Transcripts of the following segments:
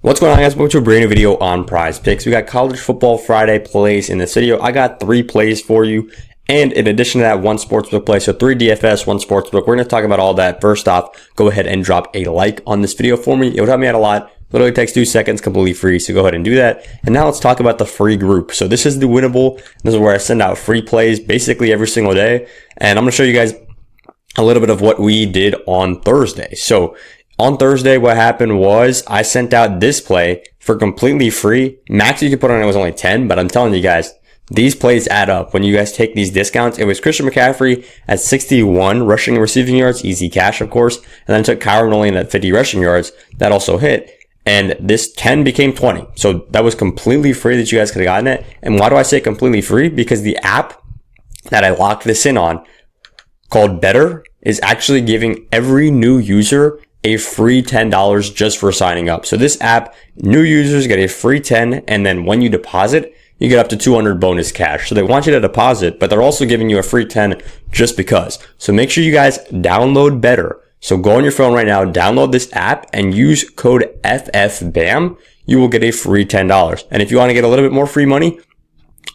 What's going on, guys? Welcome to a brand new video on PrizePicks. We got college football Friday plays in this video. I got 3 plays for you, and in addition to that, 1 sportsbook play. So 3 DFS, 1 sportsbook. We're going to talk about all that. First off, go ahead and drop a like on this video for me. It would help me out a lot. Literally takes 2 seconds, completely free. So go ahead and do that. And now let's talk about the free group. So this is the winnable. This is where I send out free plays basically every single day. And I'm going to show you guys a little bit of what we did on Thursday. So on Thursday, what happened was I sent out this play for completely free. Max you could put on it was only 10, but I'm telling you guys, these plays add up when you guys take these discounts. It was Christian McCaffrey at 61 rushing and receiving yards, easy cash, of course. And then I took Kyron Nolan at 50 rushing yards. That also hit. And this 10 became 20. So that was completely free that you guys could have gotten it. And why do I say completely free? Because the app that I locked this in on, called betr, is actually giving every new user a free $10 just for signing up. So this app, new users get a free 10, and then when you deposit, you get up to 200 bonus cash. So they want you to deposit, but they're also giving you a free 10 just because. So make sure you guys download betr. So go on your phone right now, download this app, and use code FFBAM. You will get a free $10. And if you want to get a little bit more free money,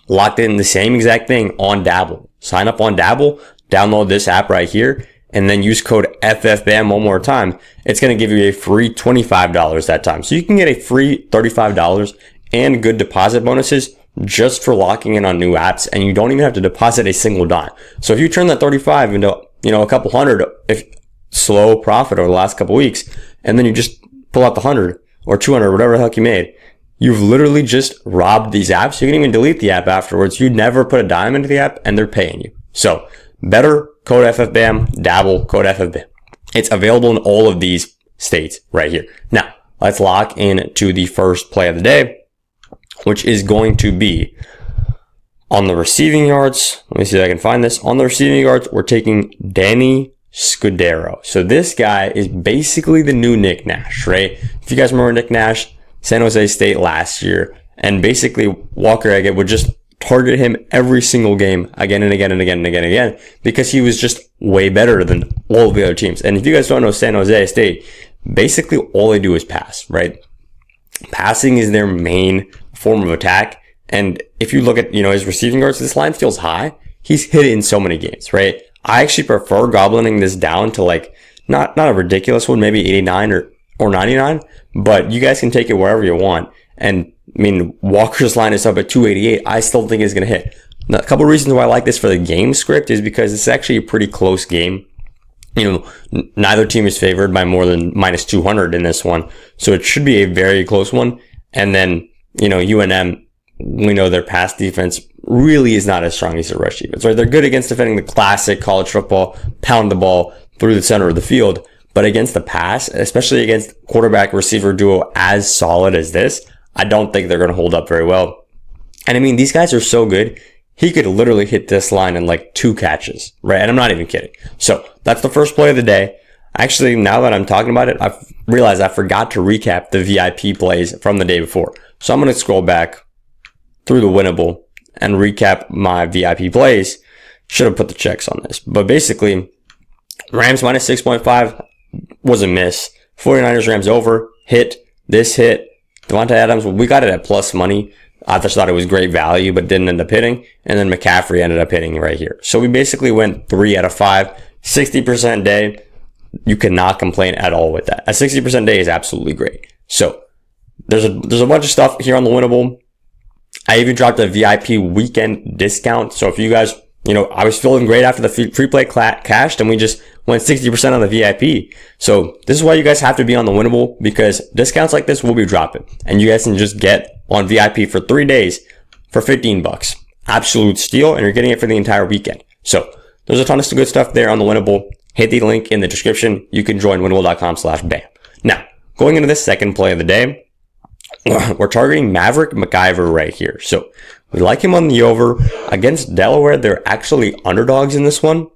locked in the same exact thing on Dabble. Sign up on Dabble, download this app right here, and then use code FFBAM one more time. It's going to give you a free $25 that time. So you can get a free $35 and good deposit bonuses just for locking in on new apps, and you don't even have to deposit a single dime. So if you turn that 35 into, a couple hundred, if slow profit over the last couple weeks, and then you just pull out the 100 or 200, whatever the heck you made, you've literally just robbed these apps. You can even delete the app afterwards. You never put a dime into the app, and they're paying you. So betr, code FFBAM, dabble, code FFBAM. It's available in all of these states right here. Now, let's lock in to the first play of the day, which is going to be on the receiving yards. Let me see if I can find this. On the receiving yards, we're taking Danny Scudero. So this guy is basically the new Nick Nash, right? If you guys remember Nick Nash, San Jose State last year, and basically Walker Eggett would just target him every single game again and again and again and again and again because he was just way better than all of the other teams. And if you guys don't know San Jose State, basically all they do is pass, right? Passing is their main form of attack. And if you look at, his receiving yards, this line feels high. He's hit it in so many games, right? I actually prefer goblining this down to not a ridiculous one, maybe 89 or 99, but you guys can take it wherever you want. And Walker's line is up at 288. I still think it's going to hit. Now, a couple of reasons why I like this for the game script is because it's actually a pretty close game. Neither team is favored by more than minus 200 in this one. So it should be a very close one. And then, UNM, we know their pass defense really is not as strong as their rush defense, right? They're good against defending the classic college football, pound the ball through the center of the field. But against the pass, especially against quarterback receiver duo as solid as this, I don't think they're going to hold up very well. And these guys are so good. He could literally hit this line in 2 catches, right? And I'm not even kidding. So that's the first play of the day. Actually, now that I'm talking about it, I've realized I forgot to recap the VIP plays from the day before. So I'm going to scroll back through the winnable and recap my VIP plays. Should have put the checks on this. But basically, Rams minus 6.5 was a miss. 49ers Rams over, hit, this hit. Devontae Adams, we got it at plus money. I just thought it was great value, but didn't end up hitting. And then McCaffrey ended up hitting right here. So we basically went 3 out of 5. 60% day. You cannot complain at all with that. A 60% day is absolutely great. So there's a bunch of stuff here on the winnable. I even dropped a VIP weekend discount. So if you guys, I was feeling great after the free play cashed and we just went 60% on the VIP. So this is why you guys have to be on the winnable, because discounts like this will be dropping and you guys can just get on VIP for 3 days for $15. Absolute steal. And you're getting it for the entire weekend. So there's a ton of good stuff there on the winnable. Hit the link in the description. You can join winnable.com/bam. Now, going into this second play of the day, we're targeting Maverick McIver right here. So we like him on the over. Against Delaware, they're actually underdogs in this one.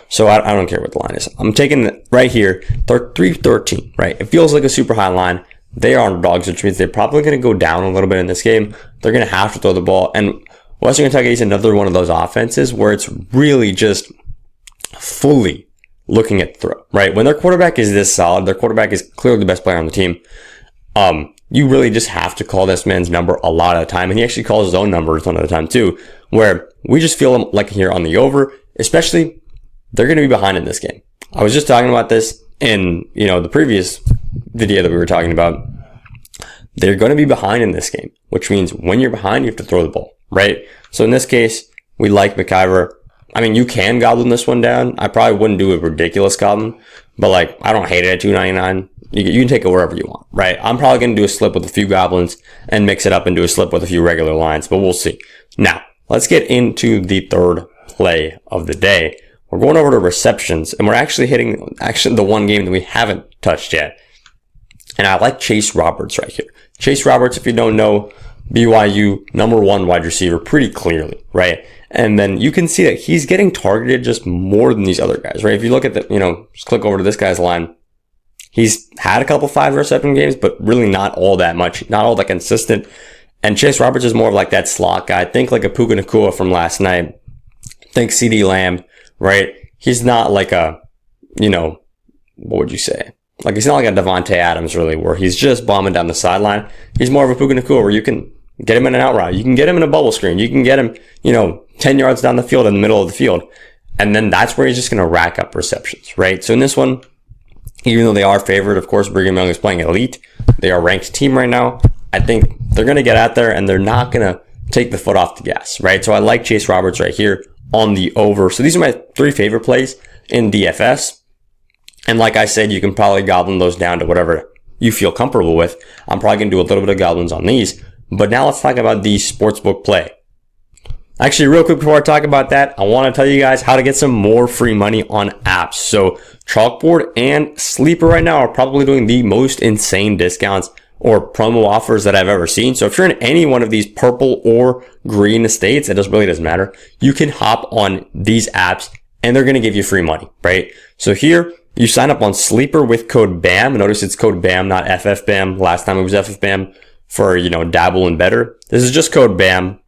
So I don't care what the line is. I'm taking right here, 313, right? It feels like a super high line. They are underdogs, which means they're probably going to go down a little bit in this game. They're going to have to throw the ball. And Western Kentucky is another one of those offenses where it's really just fully looking at throw, right? When their quarterback is this solid, their quarterback is clearly the best player on the team. You really just have to call this man's number a lot of the time. And he actually calls his own number a ton of the time too, where we just feel like here on the over, especially they're going to be behind in this game. I was just talking about this in, the previous video that we were talking about. They're going to be behind in this game, which means when you're behind, you have to throw the ball, right? So in this case, we like McIver. I mean, you can goblin this one down. I probably wouldn't do a ridiculous goblin, but I don't hate it at $2.99. You can take it wherever you want, right? I'm probably going to do a slip with a few goblins and mix it up and do a slip with a few regular lines, but we'll see. Now, let's get into the third play of the day. We're going over to receptions, and we're actually hitting the one game that we haven't touched yet. And I like Chase Roberts right here. Chase Roberts, if you don't know, BYU #1 wide receiver pretty clearly, right? And then you can see that he's getting targeted just more than these other guys, right? If you look at just click over to this guy's line. He's had a couple 5 reception games, but really not all that much, not all that consistent. And Chase Roberts is more of like that slot guy. Think like a Puka Nacua from last night. Think CD Lamb, right? He's not like a, what would you say? Like, he's not like a Devontae Adams, really, where he's just bombing down the sideline. He's more of a Puka Nacua, where you can get him in an out route. You can get him in a bubble screen. You can get him, 10 yards down the field in the middle of the field. And then that's where he's just going to rack up receptions, right? So in this one, even though they are favored, of course, Brigham Young is playing elite. They are a ranked team right now. I think they're going to get out there and they're not going to take the foot off the gas, right? So I like Chase Roberts right here on the over. So these are my 3 favorite plays in DFS. And like I said, you can probably goblin those down to whatever you feel comfortable with. I'm probably going to do a little bit of goblins on these. But now let's talk about the sportsbook play. Actually, real quick before I talk about that, I want to tell you guys how to get some more free money on apps. So Chalkboard and Sleeper right now are probably doing the most insane discounts or promo offers that I've ever seen. So if you're in any one of these purple or green states, it really doesn't matter. You can hop on these apps and they're going to give you free money, right? So here, you sign up on Sleeper with code BAM. Notice it's code BAM, not FFBAM. Last time it was FFBAM for, dabble and betr. This is just code BAM.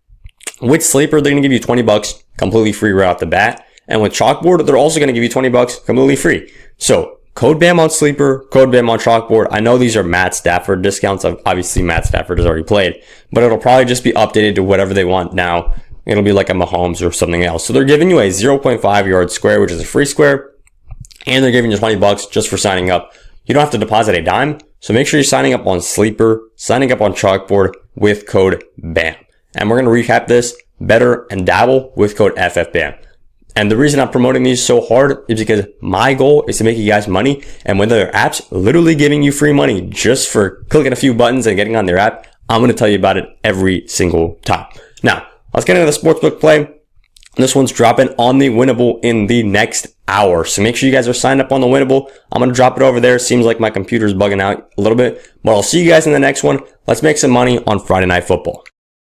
With Sleeper, they're going to give you $20 completely free right off the bat. And with Chalkboard, they're also going to give you $20 completely free. So code BAM on Sleeper, code BAM on Chalkboard. I know these are Matt Stafford discounts. Obviously, Matt Stafford has already played, but it'll probably just be updated to whatever they want now. It'll be like a Mahomes or something else. So they're giving you a 0.5 yard square, which is a free square. And they're giving you $20 just for signing up. You don't have to deposit a dime. So make sure you're signing up on Sleeper, signing up on Chalkboard with code BAM. And we're going to recap this betr and dabble with code FFBAM. And the reason I'm promoting these so hard is because my goal is to make you guys money. And when there are apps literally giving you free money just for clicking a few buttons and getting on their app, I'm going to tell you about it every single time. Now, let's get into the sportsbook play. This one's dropping on the Winnable in the next hour. So make sure you guys are signed up on the Winnable. I'm going to drop it over there. Seems like my computer's bugging out a little bit, but I'll see you guys in the next one. Let's make some money on Friday Night Football.